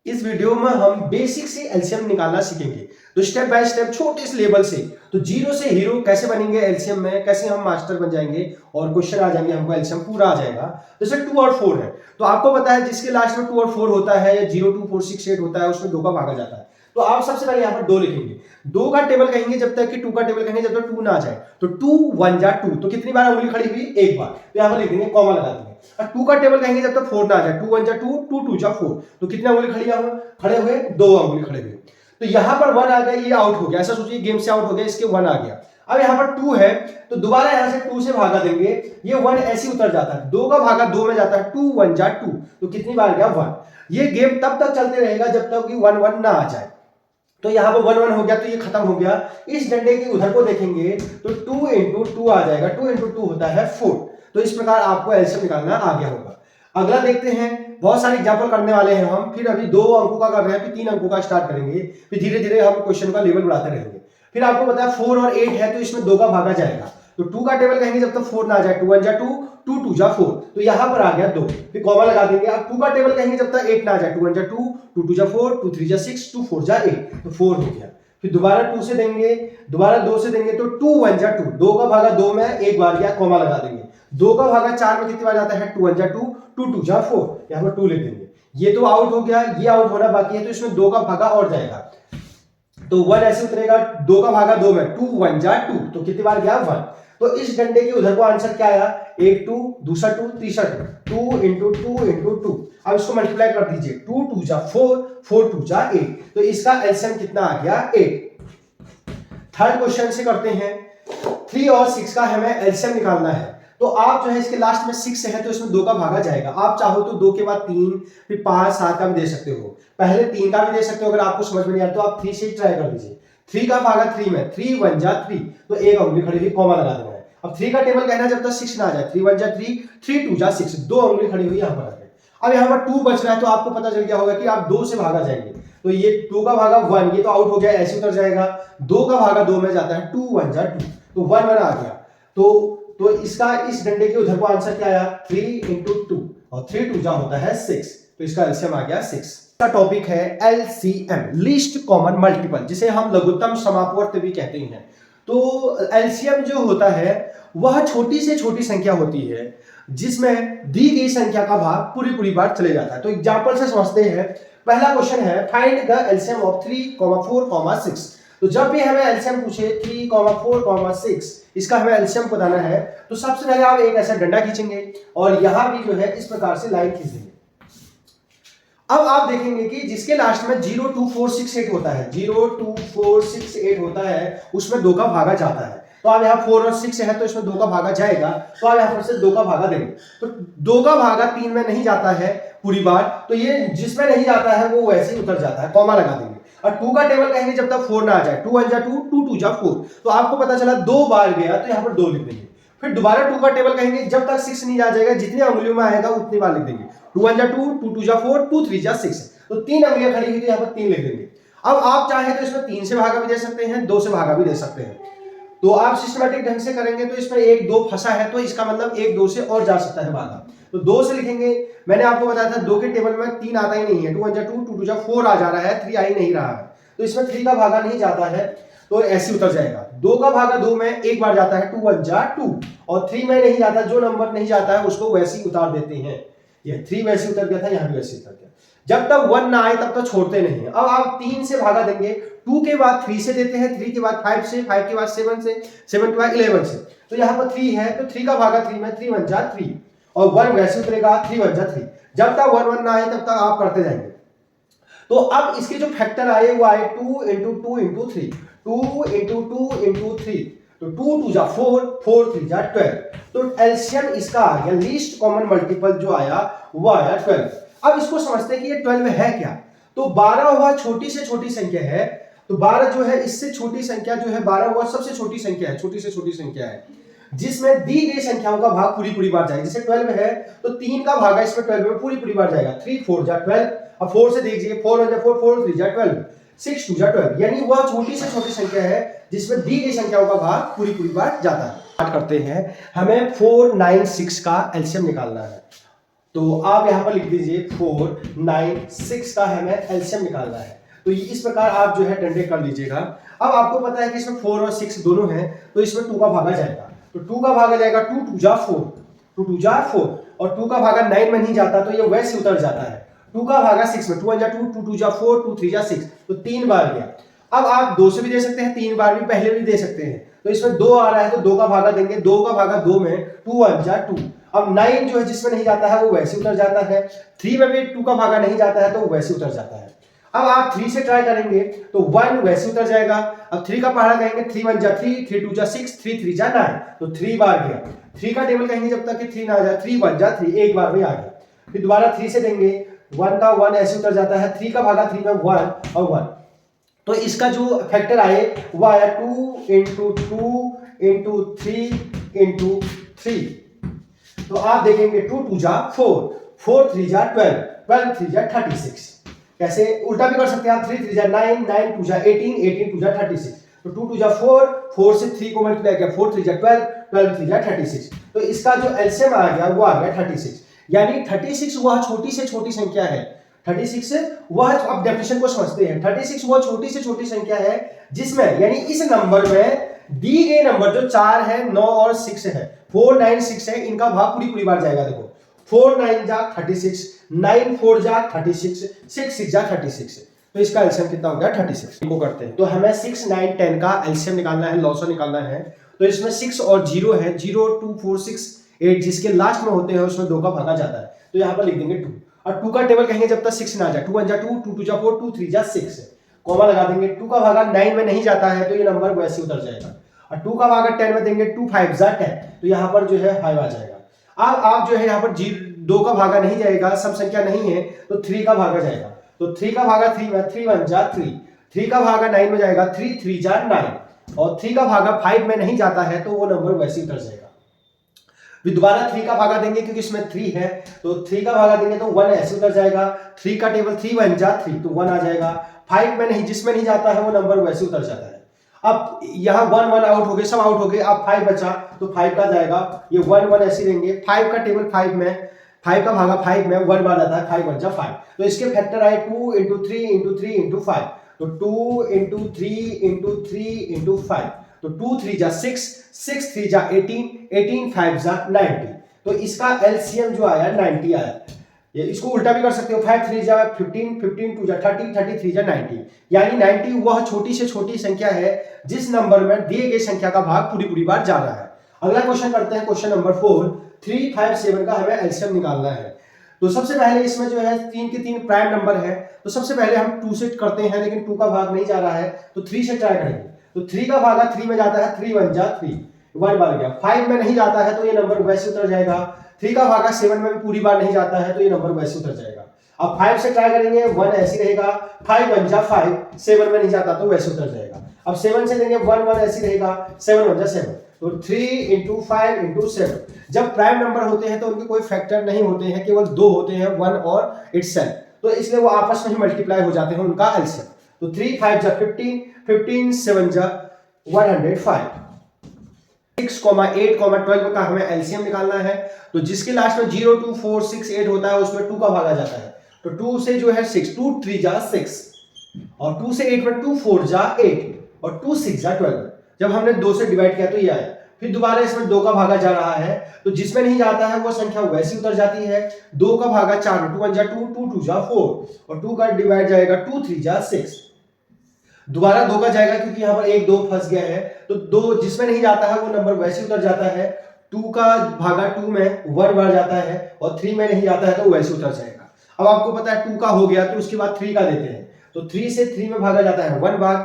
इस वीडियो में हम बेसिक से एलसीएम निकालना सीखेंगे। तो स्टेप बाय स्टेप छोटे से लेवल से, तो जीरो से हीरो कैसे बनेंगे एलसीएम में, कैसे हम मास्टर बन जाएंगे और क्वेश्चन आ जाएंगे, हमको एलसीएम पूरा आ जाएगा। जैसे 2 और 4 है, तो आपको पता है जिसके लास्ट में 2 और 4 होता है या 0 2 4 6 8 होता है, उसमें 2 का भागा जाता है। तो आप सबसे पहले यहाँ पर 2 लिखेंगे, 2 का टेबल कहेंगे जब तक कि 2 का टेबल कहेंगे जब तक 2 ना आ जाए। तो 2 1 जा 2, तो कितनी बार उंगली खड़ी हुई? एक बार। तो यहाँ पर लिख देंगे, कॉमा लगा देंगे। और 2 का टेबल कहेंगे जब तक 4 ना आ जाए। 2 1 जा 2, 2 2 जा 4, तो कितने उंगली खड़े हुए? 2 उंगली खड़े हुए। तो यहाँ पर 1 आ गया, ये आउट हो गया। ऐसा सोचिए गेम से आउट हो गया, इसके 1 आ गया। अब यहाँ पर 2 है, तो दोबारा यहाँ से 2 से भागा देंगे, ये 1 ऐसे उतर जाता है। 2 का भागा 2 में जाता है, 2 1 जा 2, तो कितनी बार गया? 1। ये गेम तब तक चलते रहेगा जब तक कि 1 1 ना आ जाए। तो यहाँ पर 1 1 हो गया, तो ये खत्म हो गया। इस डंडे के उधर को देखेंगे तो 2 इंटू 2 आ जाएगा। 2 इंटू 2 होता है 4। तो इस प्रकार आपको एलसीएम निकालना आ गया होगा। अगला देखते हैं, बहुत सारे एग्जांपल करने वाले हैं हम। फिर अभी 2 अंकों का कर रहे हैं, फिर 3 अंकों का स्टार्ट करेंगे, फिर धीरे धीरे हम क्वेश्चन का लेवल बढ़ाते रहेंगे। फिर आपको पता है 4 और 8 है, तो इसमें 2 का भागा जाएगा। तो 2 का टेबल कहेंगे जब तक 4 ना आ जाए। 2 1 जा 2, 2 2 जा 4, तो यहाँ पर आ गया 2, फिर कॉमा लगा देंगे। अब 2 का टेबल कहेंगे जब तक 8 ना आ जाए। 2 1 जा 2, 2 2 जा 4, 2 3 जा 6, 2 4 जा 8, तो 4 हो गया। फिर दोबारा 2 से देंगे, दोबारा 2 से देंगे, तो 2 1 जा 2, 2 का भागा 2 में एक बार गया, कॉमा लगा देंगे। 2 का भागा 4 में कितनी बार जाता है? 2 1 जा 2, 2 2 जा 4, यहाँ पर 2 लिख देंगे। ये तो आउट हो गया, ये आउट होना बाकी है, तो इसमें 2 का भागा और जाएगा। तो 1 ऐसे उतरेगा, 2 का भागा 2 में, 2 1 जा 2, तो कितनी बार गया? 1। तो इस डंडे के उधर को आंसर क्या आया? एक 2, दूसरा 2, तीसरा 2 इंटू 2 इंटू 2। अब इसको मल्टीप्लाई कर दीजिए, 2 2 जा 4, 4 2 जा 8, तो इसका एलसीएम कितना आ गया? 8। थर्ड क्वेश्चन से करते हैं। 3 और 6 का हमें एलसीएम निकालना है। तो आप जो है इसके लास्ट में 6 है, तो इसमें 2 का भागा जाएगा। आप चाहो तो 2 के बाद 3, फिर 5 7 का भी दे सकते हो, पहले 3 का भी दे सकते हो। अगर आपको समझ में नहीं आया तो आप 3 से ट्राई कर लीजिए। 3 का भागा 3 में, 3 1 जा 3, तो एक उंगली खड़ी हुई, कॉमा लगा देना है। अब 3 का टेबल कहना है जब तक 6 ना आ जाए। 3 1 जा 3, 3 2 जा 6, 2 उंगली खड़ी हुई यहाँ पर आ गए। अब यहाँ पर 2 बच रहा है, तो आपको पता चल गया होगा कि आप 2 से भागा जाएंगे। तो ये 2 का भागा 1, ये तो आउट हो गया, ऐसे उतर जाएगा। 2 का भागा 2 में जाता है, 2 1 जा 2, तो 1 1 आ गया। तो इसका इस डंडे के उधर को आंसर क्या आया? 3 इंटू 2, और 3 2 जा होता है 6, तो इसका एलसीएम आ गया 6। का टॉपिक है एलसीएम, लीस्ट कॉमन मल्टीपल, जिसे हम लघुत्तम समापवर्त भी कहते हैं। तो एलसीएम जो होता है वह छोटी से छोटी संख्या होती है जिसमें दी गई संख्या का भाग पूरी बार चले जाता है। तो एग्जांपल से समझते हैं। पहला क्वेश्चन है, फाइंड द एलसीएम ऑफ 3, 4, 6। तो जब भी हमें एलसीएम पूछे 3, 4, 6, इसका हमें एलसीएम बताना है, तो सबसे पहले आप एक ऐसा डंडा खींचेंगे और यहां भी जो है इस प्रकार से लाइन खींच देंगे। अब आप देखेंगे कि जिसके लास्ट में 0 2 4 6 8 होता है, 0 2 4 6 8 होता है, उसमें 2 का भागा जाता है। तो आप यहाँ 4 और 6 है, तो इसमें 2 का भागा जाएगा, तो आप यहाँ पर से 2 का भागा देंगे। तो 2 का भागा 3 में नहीं जाता है पूरी बार, तो ये जिसमें नहीं जाता है वो वैसे ही उतर जाता है, कॉमा लगा देंगे। और 2 का टेबल कहेंगे जब तक 4 ना आ जाए। 2 1 जा 2, 2 2 जा 4, तो आपको पता चला 2 बार गया, तो यहाँ पर 2 लिख देंगे। फिर दोबारा 2 का टेबल कहेंगे जब तक 6 नहीं आ जाएगा, जितनी उंगलियों में आएगा उतनी बार लिख देंगे। 2 1 जा 2, 2 2 जा 4, 2 3 जा 6, तो 3 उंगलियां खड़ी हुई, तो यहाँ पर 3 लिख देंगे। अब आप चाहे तो इसमें 3 से भागा भी दे सकते हैं, 2 से भागा भी दे सकते हैं। तो आप सिस्टमैटिक ढंग से करेंगे तो इसमें 1 2 फंसा है, तो इसका मतलब 1 2 से और जा सकता है भागा, तो 2 से लिखेंगे। मैंने आपको बताया था 2 के टेबल में 3 आता ही नहीं है। 2 1 जा 2, 2 2 जा 4 आ जा रहा है, 3 आ ही नहीं रहा है, तो इसमें 3 का भागा नहीं जाता है, तो ऐसे उतर जाएगा। 2 का भागा 2 में एक बार जाता है, 2 1 जा 2, और 3 में नहीं जाता। जो नंबर नहीं जाता है उसको वैसे ही उतार देते हैं। ये 3 वैसे उतर गया था, यहाँ भी वैसे उतर गया। जब तक 1 ना आए तब तक छोड़ते नहीं है। अब आप 3 से भागा देंगे, 2 के बाद 3 से देते हैं, 3 के बाद 5 से, 5 के बाद 7 से, 7 के बाद 11 से। तो यहाँ पर 3 है, तो 3 का भागा 3 में, 3 1 जा 3, और 1 वैसे उतरेगा, 3 1 जा 3। जब तक 1 1 ना आए तब तक आप करते जाएंगे। तो अब इसके जो फैक्टर आए वो आए 2 इंटू 2 इंटू 3, 2 इंटू 2 इंटू 3, तो 2 2 जा 4, 4 3 जा 12। तो एलसीएम इसका आ गया, लीस्ट कॉमन मल्टीपल जो आया वो आया 12। अब इसको समझते हैं कि ये 12 है क्या। तो 12 हुआ छोटी से छोटी संख्या है, तो 12 जो है इससे छोटी संख्या जो है 12 हुआ सबसे छोटी संख्या है, छोटी से छोटी संख्या है जिसमें दी गई संख्याओं का भाग पूरी बार जाएगा। जैसे 12 है तो 3 का भागा इसमें 12 में पूरी बार जाएगा। 3 4 जा 12, अब 4 से दीजिए, 4 1 जा 4, 4 3 जा 12, 6 2 जा 12, यानी वह छोटी से छोटी संख्या है जिसमें दी गई संख्याओं का भाग पूरी बार जाता है। स्टार्ट करते हैं, हमें 4 9 6 का एलसीएम निकालना है। तो आप यहाँ पर लिख दीजिए 4, 9, 6 का हमें एलसीएम निकालना है। तो इस प्रकार आप जो है डंडे कर लीजिएगा। अब आपको पता है कि इसमें 4 और 6 दोनों हैं, तो इसमें 2 का भागा जाएगा। तो 2 का भागा जाएगा, 2 2 जा 4, 2 2 जा 4, और 2 का भागा 9 में नहीं जाता, तो ये वैसे उतर जाता है। 2 का भागा 6 में, 2 1 जा 2, 2 2 जा 4, 2 3 जा 6, तो 3 बार गया। अब आप 2 से भी दे सकते हैं, 3 बार भी पहले भी दे सकते हैं। तो इसमें 2 आ रहा है तो 2 का भागा देंगे, 2 का भागा 2 में 2 1 जा 2। अब 9 जो है जिसमें नहीं जाता है वो वैसे उतर जाता है। 3 में भी 2 का भागा नहीं जाता है तो वो वैसे उतर जाता है। अब आप 3 से ट्राई करेंगे तो 1 वैसे उतर जाएगा। अब 3 का पहाड़ा कहेंगे, 3 1 जा 3, 3 2 जा 6, 3 3 जा 9, तो 3 बार गया। 3 का टेबल कहेंगे जब तक कि 3 ना आ जाए, 3 1 जा 3, एक बार में आ गया। फिर दोबारा 3 से देंगे, 1 का 1 ऐसे उतर जाता है। 3 का भागा 3 में 1 और 1, तो इसका जो फैक्टर आए वो आया 2 इंटू 2 इंटू 3 इंटू 3। तो आप देखेंगे 2 2 जा 4, 4 3 जा 12, 12 3 जा 36। कैसे उल्टा भी कर सकते हैं आप, 3 3 जा 9, 9 2 जा 18, 18 2 जा 36। तो 2 2 जा 4, 4 से 3 को मल्टीप्लाई किया, 4 3 जा 12, 12 3 जा 36। तो इसका जो एलसीएम आ गया वो आ गया 36। यानी 36 वह छोटी से छोटी संख्या है। 36 वह, अब डेफिनेशन को समझते हैं, 36 वह छोटी से छोटी संख्या है जिसमें, यानी इस नंबर में दी गई नंबर जो 4 है, 9 और 6 है, 4 9 6 है, इनका भाग पूरी पूरी बार जाएगा। देखो 4 9 जा 36, 9 4 जा 36, 6 6 जा 36। तो इसका एलसीएम कितना हो गया 36। इनको करते हैं, तो हमें 6 9 10 का एलसीएम निकालना है, लॉसर निकालना है। तो इसमें 6 और 0 है, 0 2 4 6 8 जिसके लास्ट में होते हैं उसमें 2 का भागा जाता है, तो यहाँ पर लिख देंगे 2। और 2 का टेबल कहेंगे जब तक 6 ना आ जाए, 2 1 जा 2, 2 2 जा 4, 2 3 जा 6, कॉमा लगा देंगे। 2 का भागा 9 में नहीं जाता है तो ये नंबर वैसे उतर जाएगा। और 2 का भागा 10 में देंगे, 2 5 जा 10, तो यहाँ पर जो है 5 आ जाएगा। अब आप जो है यहाँ पर 2 का भागा नहीं जाएगा, सब संख्या नहीं है, तो 3 का भागा जाएगा। तो 3 का भागा 3 में, 3 1 जा 3, 3 का भागा 9 में जाएगा, 3 3 जा 9, और 3 का भागा 5 में नहीं जाता है तो वो नंबर वैसे उतर जाएगा। फिर दोबारा 3 का भागा देंगे क्योंकि इसमें 3 है, तो 3 का भागा देंगे तो 1 ऐसे उतर जाएगा। 3 का टेबल 3 1 जा 3, तो 1 आ जाएगा। 5 में नहीं, जिसमें नहीं जाता है वो नंबर वैसे उतर जाता है। अब यहाँ 1 1 आउट हो गए, सब आउट हो गए, अब 5 बचा तो 5 का जाएगा, ये 1 1 ऐसे देंगे। 5 का टेबल 5 में, 5 का भागा 5 में 1 बार आता है, 5 1 जा 5, तो इसके फैक्टर आए 2 इंटू 3 इंटू 3 इंटू 5, तो 2 इंटू 3 इंटू 3 इंटू 5, तो 2 3 जा 6, 6 3 जा 18, 18 5 जा 90। तो इसका एलसीएम जो आया 90 आया। ये इसको उल्टा भी कर सकते हो, 5 3 जा 15, 15 2 जा 30, 33 जा 90। यानी 90 वह छोटी से छोटी संख्या है जिस नंबर में दिए गई संख्या का भाग पूरी पूरी बार जा रहा है। अगला क्वेश्चन करते हैं, क्वेश्चन नंबर 4। 3 5 7 का हमें एलसीएम निकालना है। तो सबसे पहले इसमें जो है 3 के 3 प्राइम नंबर है, तो सबसे पहले हम 2 से करते हैं, लेकिन 2 का भाग नहीं जा रहा है तो 3 से ट्राई करेंगे। तो 3 का भागा 3 में जाता है, 3 1 जा 3, 1 बार गया। 5 में नहीं जाता है तो ये नंबर वैसे उतर जाएगा। 3 का भागा 7 में भी पूरी बार नहीं जाता है तो ये नंबर वैसे उतर जाएगा। अब 5 से ट्राई करेंगे, 1 ऐसे रहेगा, 5 1 जा 5, 7 में नहीं जाता तो वैसे उतर जाएगा। अब 7 से देंगे, 1 1 ऐसे रहेगा, 7 1 जा 7, तो 3 इंटू 5 इंटू 7। जब प्राइम नंबर होते हैं तो उनके कोई फैक्टर नहीं होते हैं, केवल 2 होते हैं, 1 और इटसेल्फ, तो इसलिए वो आपस में ही मल्टीप्लाई हो जाते हैं, उनका एलसीएम। तो 3 5 जा 15, 15 7 जा 105। 6, 8, 12 का हमें एलसीएम निकालना है। तो जिसके लास्ट में 0 2 4 6 8 होता है उसमें 2 का भागा जाता है। तो 2 से जो है 6, 2 3 जा 6, और 2 से 8 में 2 4 जा 8, और 2 6 जा 12। जब हमने 2 से डिवाइड किया तो ये आया। फिर दोबारा इसमें 2 का भागा जा रहा है, तो जिसमें नहीं जाता है वो संख्या वैसी उतर जाती है। 2 का भागा 4, 2 1 जा 2, 2 2 जा 4, और 2 का डिवाइड जाएगा 2 3 जा 6। दोबारा 2 का जाएगा क्योंकि यहाँ पर 1 2 फंस गया है, तो 2 जिसमें नहीं जाता है वो नंबर वैसे उतर जाता है। 2 का भागा 2 में 1 बार जाता है, और 3 में नहीं जाता है तो वैसे उतर जाएगा। अब आपको पता है 2 का हो गया तो उसके बाद 3 का देते हैं, तो 3 से 3 में भागा जाता है 1 बार,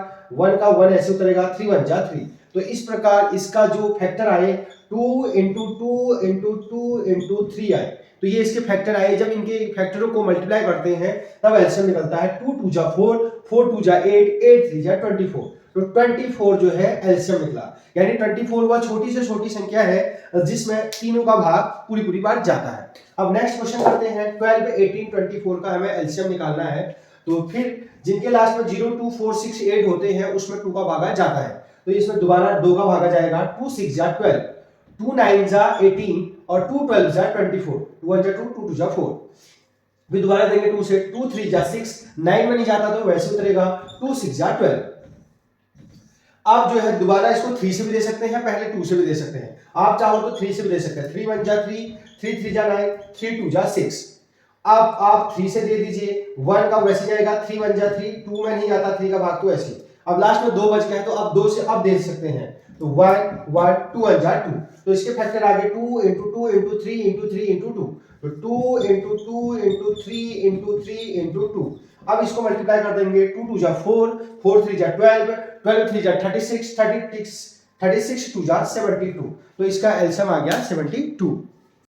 1 का 1 ऐसे उतरेगा, 3 1 जा 3। तो इस प्रकार इसका जो फैक्टर आए 2 इंटू 2 इंटू 2 इंटू 3 आए, तो ये इसके फैक्टर आए। जब इनके फैक्टरों को मल्टीप्लाई करते हैं तब एलसीएम निकलता है 2 2 जा 4, 4 2 जा 8, 8 3 जा 24। तो 24 जो है एलसीएम निकला। यानी 24 वह छोटी से छोटी संख्या है जिसमें तीनों का भाग पूरी पूरी बार जाता है। अब नेक्स्ट क्वेश्चन करते हैं, 12 18 24 का हमें एलसीएम निकालना है। तो फिर जिनके लास्ट में 0 2 4 6 8 होते हैं उसमें 2 का भागा जाता है, तो इसमें दोबारा 2 का भागा जाएगा। 2 6 जा 12, 2 9 जा 18, और 2 12 जा 24। 2 1 जा 2, 2 2 जा 4। फिर दोबारा देंगे 2 से, 2 3 जा 6, 9 में नहीं जाता तो वैसे उतरेगा, 2 6 जा 12। आप जो है दोबारा इसको 3 से भी दे सकते हैं, पहले 2 से भी दे सकते हैं। आप चाहो तो 3 से भी दे सकते हैं, 3 1 जा 3, 3 3 जा 9, 3 2 जा 6। अब आप 3 से दे दीजिए, 1 का वैसे जाएगा, 3 1 जा 3, 2 में नहीं जाता 3 का भाग तो ऐसे। अब लास्ट में 2 बच गए तो अब 2 से अब दे सकते हैं, तो 1 1 2 1 जा 2, तो इसके फैक्टर आ गए 2 into 2 into 3 into 3 into 2, तो 2 into 2 into 3 into 3 into 2। अब इसको मल्टीप्लाई कर देंगे, 2 2 जा 4, 4 3 जा 12, 12 3 जा 36, 36 2 जा 72, तो इसका एलसीएम आ गया 72।